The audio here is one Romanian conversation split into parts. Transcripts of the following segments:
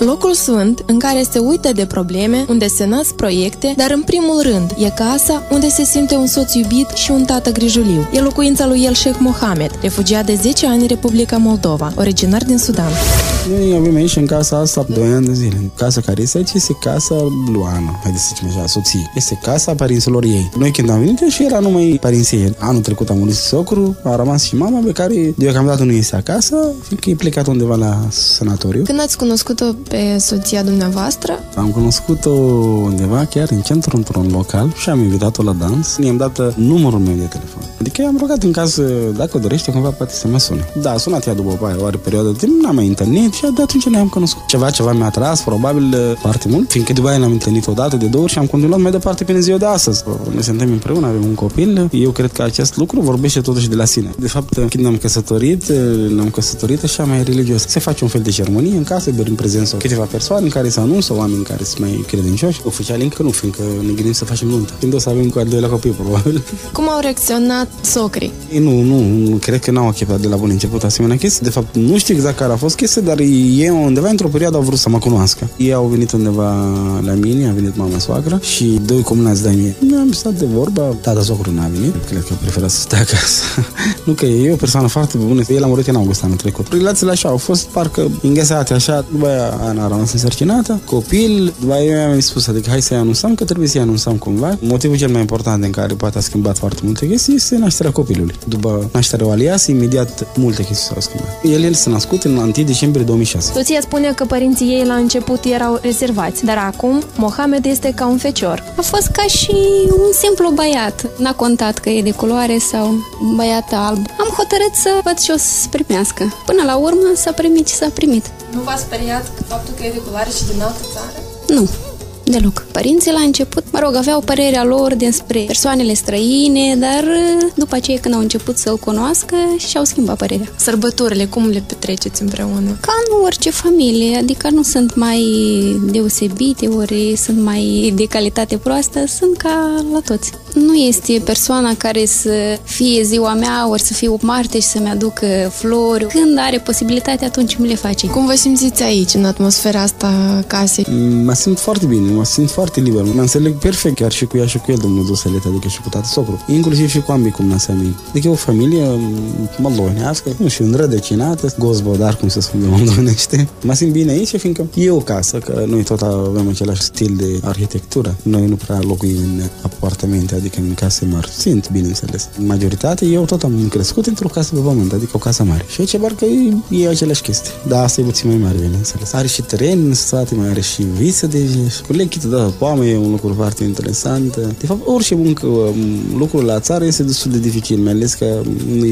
Locul sfânt în care se uită de probleme, unde se nasc proiecte, dar în primul rând e casa unde se simte un soț iubit și un tată grijuliu. E locuința lui El Sheikh Mohammed, refugiat de 10 ani în Republica Moldova, originar din Sudan. Noi avem aici în casa asta 2 ani de zile. Casa care este aici este casa lui Ana, haideți să zicem așa, soție. Este casa părinților ei. Noi când am venit și era numai părinții ei. Anul trecut a murit socru, a rămas și mama pe care deocamdată nu este acasă, fiindcă e plecat undeva la sanatoriu. Când ați cunoscut-o pe soția dumneavoastră? Am cunoscut-o undeva chiar în centru, într-un local și am invitat-o la dans. I-am dat numărul meu de telefon. Adică i-am rugat în caz, dacă dorește, cumva poate să mă sune. Da, a sunat ea după aia, o perioadă de timp, n-am mai întâlnit și de atunci ne-am cunoscut. Ceva mi-a atras, probabil foarte mult, fiindcă după aia ne-am întâlnit odată, de 2 ori și am continuat mai departe până ziua de astăzi. Noi suntem împreună, avem un copil. Eu cred că acest lucru vorbește totuși de la sine. De fapt, când ne-am căsătorit așa mai religios. Se face un fel de ceremonie în casă, berim prezența câteva persoane care se anunță, oameni care sunt mai credincioși. Oficial încă nu, fiindcă ne gândim să facem nuntă. Când o să avem cu al doilea copil, probabil. Cum au reacționat socrii? Nu, cred că n-au acceptat de la bun început asemenea chestii. De fapt, nu știu exact care a fost chestia, dar ei undeva într-o perioadă au vrut să mă cunoască. Ei au venit undeva la mine, a venit mama soacră și 2 comunați de-ai mie. Ne-am stat de vorba, tata socru n-a venit, cred că prefera să stea acasă. Nu că e o persoană foarte bună, el a murit în august anul trecut. Relațiile așa au fost parcă înghețate așa, după aia Ana a rămas însărcinată, copil, după aia mi-am spus, adică hai să-i anunțăm, că trebuie să-i anunțăm cumva. Motivul cel mai important în care poate a schimbat foarte multe chestii este nașterea copilului. După nașterea lui Alias, imediat multe chestii s-au schimbat. El s-a născut în 1 decembrie 2006. Soția spune că părinții ei la început erau rezervați, dar acum Mohamed este ca un fecior. A fost ca și un simplu băiat. N-a contat că e de culoare sau un băiat alb. Am hotărât să văd ce o să se primească. Până la urmă s-a primit ce s-a primit. Nu v-a speriat faptul că e de culoare și din altă țară? Nu. Deloc. Părinții la început, aveau părerea lor despre persoanele străine, dar după aceea când au început să-l cunoască și-au schimbat părerea. Sărbătorile, cum le petreceți împreună? Ca în orice familie, adică nu sunt mai deosebite, ori sunt mai de calitate proastă, sunt ca la toți. Nu este persoana care să fie ziua mea, ori să fie 8 martie și să-mi aducă flori. Când are posibilitatea, atunci mi le face. Cum vă simțiți aici, în atmosfera asta casei? Mă simt foarte bine, mă simt foarte liber. Mă înțeleg perfect chiar și cu ea și cu el, domnul Duselet, adică și cu tată socru. Inclusiv și cu ambii cumnații mei. Adică e o familie moldovenească, nu știu, înrădăcinată, gospodar, cum se spune moldovenește. Mă simt bine aici, fiindcă e o casă, că noi tot avem același stil de arhitectură. Noi nu prea locuim în apartamente, adică în case mari. Simt, bineînțeles. În majoritate, eu tot am crescut într-o casă pe pământ, adică o casă mare. Și aici parcă e aceleași chestii. Da, asta e puțin mai mare, bineînțeles. Are și teren în sate, mai are și viță de colechită, da, poame e un lucru foarte interesant. De fapt, orice lucru la țară este destul de dificil, mai ales că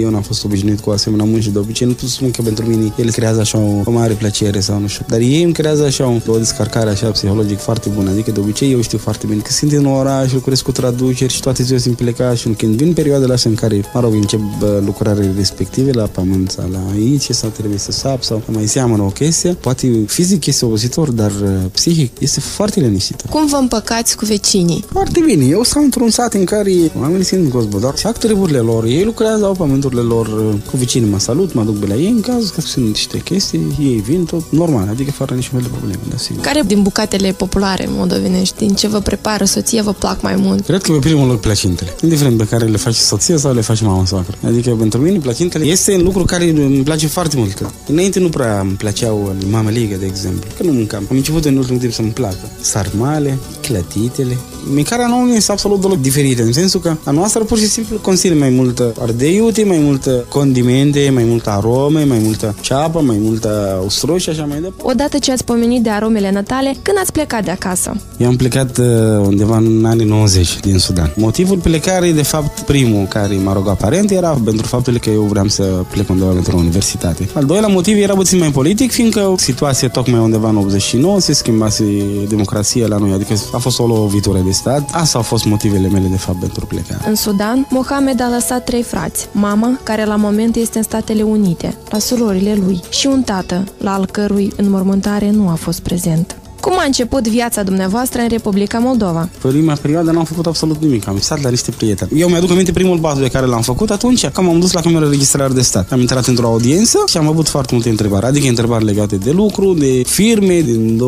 eu n-am fost obișnuit cu asemenea munci de obicei. Nu pot să spun că pentru mine ele creează așa o mare plăcere sau nu știu. Dar ei îmi creează așa o descărcare așa psihologic foarte bună. Adică de obicei eu știu foarte bine că sunt în oraș, lucrez cu traduceri și toate ziua sunt plecat și când vin perioadele astea în care, încep lucrările respective la pământ sau la aici sau trebuie să sap sau mai seamănă o chestie, poate fizic este obositor, dar psihic este foarte liniștită. Cum vă împăcați cu vecinii? Foarte bine. Eu stau într-un sat în care oamenii sunt gospodari, fac treburile lor, ei lucrează, au pământurile lor, cu vecinii mă salut, mă duc pe la ei în caz că sunt niște chestii, ei vin tot normal, adică fără niciun fel de probleme, da, sigur. Care din bucatele populare moldovenești, din ce vă prepară soția, vă plac mai mult? Cred că pe primul loc plăcintele. Indiferent pe care le face soția sau le face mama soacră. Adică pentru mine plăcintele este un lucru care îmi place foarte mult. Că înainte nu prea îmi plăceau mamaligă, de exemplu, că nu mâncam. Am început în ultimul timp să-mi placă sarmale, clătitele. Mâncarea nouă este absolut deloc diferită, în sensul că a noastră pur și simplu conține mai multă ardei iute, mai multă condimente, mai multă arome, mai multă ceapă, mai multă usturoi și așa mai departe. Odată ce ați pomenit de aromele natale, când ați plecat de acasă? Eu am plecat undeva în anii 90 din Sudan. Motivul plecării, de fapt, primul care m-a rugat parent era pentru faptul că eu vreau să plec undeva într-o universitate. Al doilea motiv era puțin mai politic, fiindcă situația tocmai undeva în 89 se schimbase democrația la noi, adică a fost o lovitură de stat. Astea au fost motivele mele, de fapt, pentru plecare. În Sudan, Mohamed a lăsat 3 frați, mama, care la moment este în Statele Unite, la surorile lui, și un tată, la al cărui înmormântare nu a fost prezent. Cum a început viața dumneavoastră în Republica Moldova? Prima perioadă n-am făcut absolut nimic, am visat la niște prieteni. Eu mi-aduc aminte primul bazul pe care l-am făcut atunci, că m-am dus la Camera Registrare de Stat. Am intrat într-o audiență și am avut foarte multe întrebări, adică întrebări legate de lucru, de firme. Din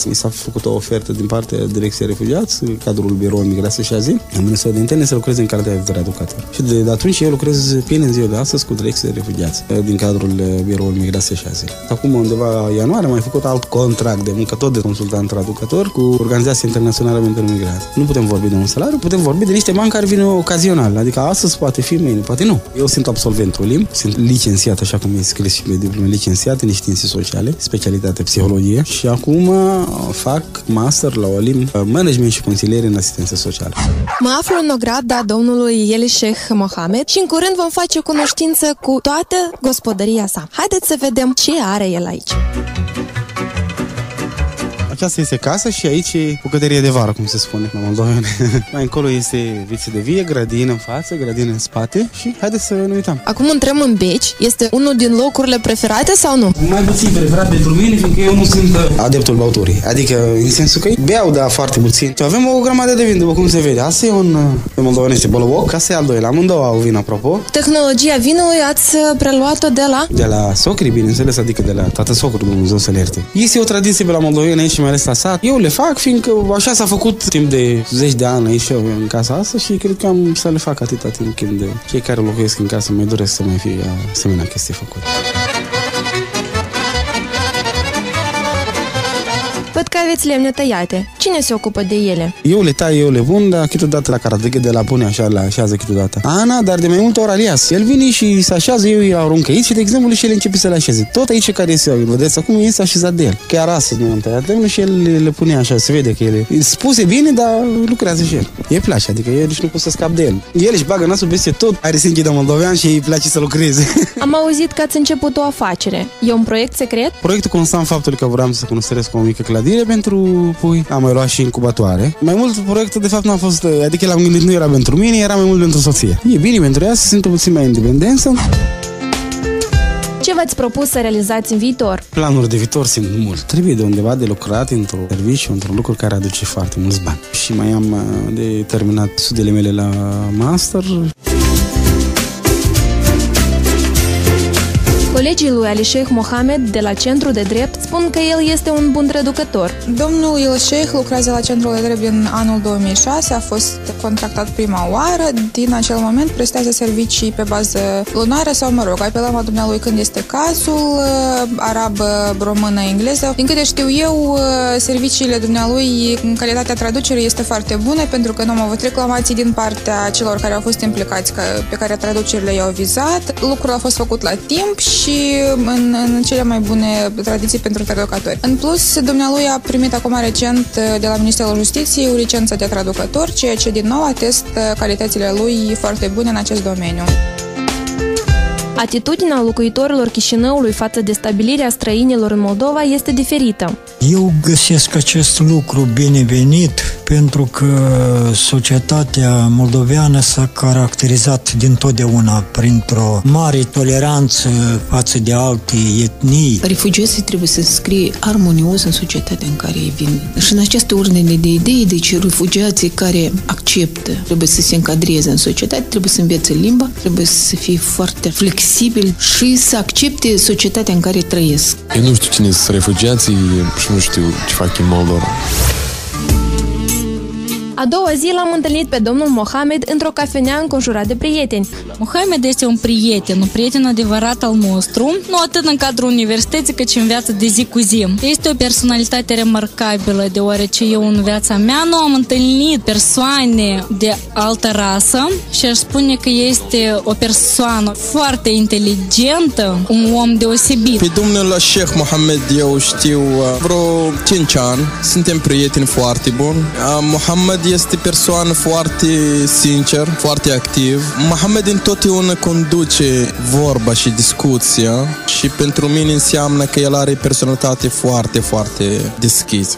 2005-2006 mi s-a făcut o ofertă din partea Direcției Refugiați, în cadrul Biroului Migrație și Azil. Am Ministerul de Interne să lucrez în calitate de traducător. Și de atunci eu lucrez până în ziua de astăzi cu Direcția Refugiați, din cadrul Biroului Migrație și Azil. Acum, undeva ianuarie, am mai făcut alt contract de muncă, tot de consultant traducător, cu Organizația Internațională pentru Migrație. Nu putem vorbi de un salariu, putem vorbi de niște bani care vin ocazional, adică astăzi poate fi, mâine poate nu. Eu sunt absolventul LIM, sunt licențiat, așa cum e scris și pe diplome, licențiat în științe sociale, specialitate psihologie, și acum fac master la OLIM, management și consiliere în asistență socială. Mă aflu în ograda domnului Elisheh Mohamed și în curând vom face cunoștință cu toată gospodăria sa. Haideți să vedem ce are el aici. Aceasta este casa și aici e bucătărie de vară, cum se spune la moldovene. Mai încolo este viță de vie, grădină în față, grădină în spate și haideți să ne uităm. Acum intrăm în Beci. Este unul din locurile preferate sau nu? Mai puțin preferat pentru mine, fiindcă eu nu sunt adeptul băuturii. Adică, în sensul că beau, dar foarte puțin. Avem o grămadă de vin, după cum se vede. Asta e un moldovenește boloboc, asta e al doilea. Amândouă au vin, apropo. Tehnologia vinului ați preluat-o de la? De la socrii, bineînțeles, adică de la tată socru, Dumnezeu să le ierte. Este o tradiție pe la moldoveni aici, mai ales la sat. Eu le fac, fiindcă așa s-a făcut timp de 10 de ani aici în casa asta și cred că am să le fac atâta timp când cei care locuiesc în casă mai doresc să mai fie asemenea chestii făcute. Văd că aveți lemne tăiate. Cine se ocupă de ele? Eu le tai, eu le vând, dar câteodată la Caradeghe de la pune așa, le așează câteodată. Ana, dar de mai multe ori Alias. El vine și se așează, eu îi arunc aici și, de exemplu, și el începe să le așeze. Tot aici care este, vedeți, acum este așezat de el. Chiar astăzi nu am tăiat lemnul și el le pune așa, se vede că ele spuse bine, dar lucrează și el. E place, adică eu nici nu pot să scap de el. El își bagă nasul peste tot, are sânge de moldovean și îi place să lucreze. Am auzit că ați început o afacere. E un proiect secret? Proiectul constă în faptul că vreau să construiesc o mică clădire pentru pui. Am mai luat și incubatoare. Mai mult proiectul de fapt n-a fost, adică l-am gândit, nu era pentru mine, era mai mult pentru soție. E bine pentru ea să sunt puțin mai independență. Ce v-ați propus să realizați în viitor? Planuri de viitor sunt mult. Trebuie de undeva de lucrat într-un serviciu, într-un lucru care aduce foarte mulți bani. Și mai am de terminat studiile mele la master. Colegii lui Elisheh Mohamed de la Centru de Drept spun că el este un bun traducător. Domnul Elisheh lucrează la Centrul de Drept din anul 2006, a fost contractat prima oară. Din acel moment prestează servicii pe bază lunară sau, mă rog, apelăm la dumnealui când este cazul, arabă, română, engleză. Din câte știu eu, serviciile dumnealui, în calitatea traducerii este foarte bună, pentru că nu am avut reclamații din partea celor care au fost implicați, pe care traducerile i-au vizat. Lucrul a fost făcut la timp și în cele mai bune tradiții pentru traducători. În plus, dumnealui a primit acum recent de la Ministerul Justiției o licență de traducător, ceea ce din nou atestă calitățile lui foarte bune în acest domeniu. Atitudinea locuitorilor Chișinăului față de stabilirea străinilor în Moldova este diferită. Eu găsesc acest lucru binevenit pentru că societatea moldoveană s-a caracterizat dintotdeauna printr-o mare toleranță față de alte etnii. Refugiații trebuie să se scrie armonios în societatea în care ei vin. Și în această ordine de idei, deci refugiații care acceptă, trebuie să se încadreze în societate, trebuie să învețe limba, trebuie să fie foarte flexibil și să accepte societatea în care trăiesc. Eu nu știu cine sunt refugiații și nu știu ce fac în Moldova. A doua zi l-am întâlnit pe domnul Mohamed într-o cafenea înconjurat de prieteni. Mohamed este un prieten adevărat al nostru, nu atât în cadrul universității, cât și în viața de zi cu zi. Este o personalitate remarcabilă, deoarece eu în viața mea nu am întâlnit persoane de altă rasă și aș spune că este o persoană foarte inteligentă, un om deosebit. Pe domnul Elisheh Mohamed eu știu vreo 5 ani, suntem prieteni foarte buni. Mohamed este persoană foarte sincer, foarte activ. Mohamed întotdeauna conduce vorba și discuția și pentru mine înseamnă că el are personalitate foarte, foarte deschisă.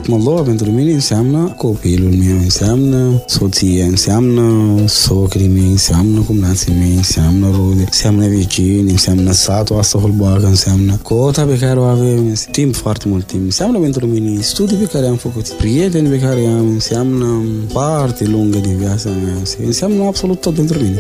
Moldova pentru mine înseamnă copilul meu, înseamnă soție, înseamnă socrii mei, înseamnă cumnații mei, înseamnă rude, înseamnă vecini, înseamnă satul asta holboacă, înseamnă cota pe care o avem, timp, foarte mult timp, înseamnă pentru mine studii pe care am făcut, prieteni pe care am, înseamnă parte lungă din viața mea, înseamnă absolut tot pentru mine.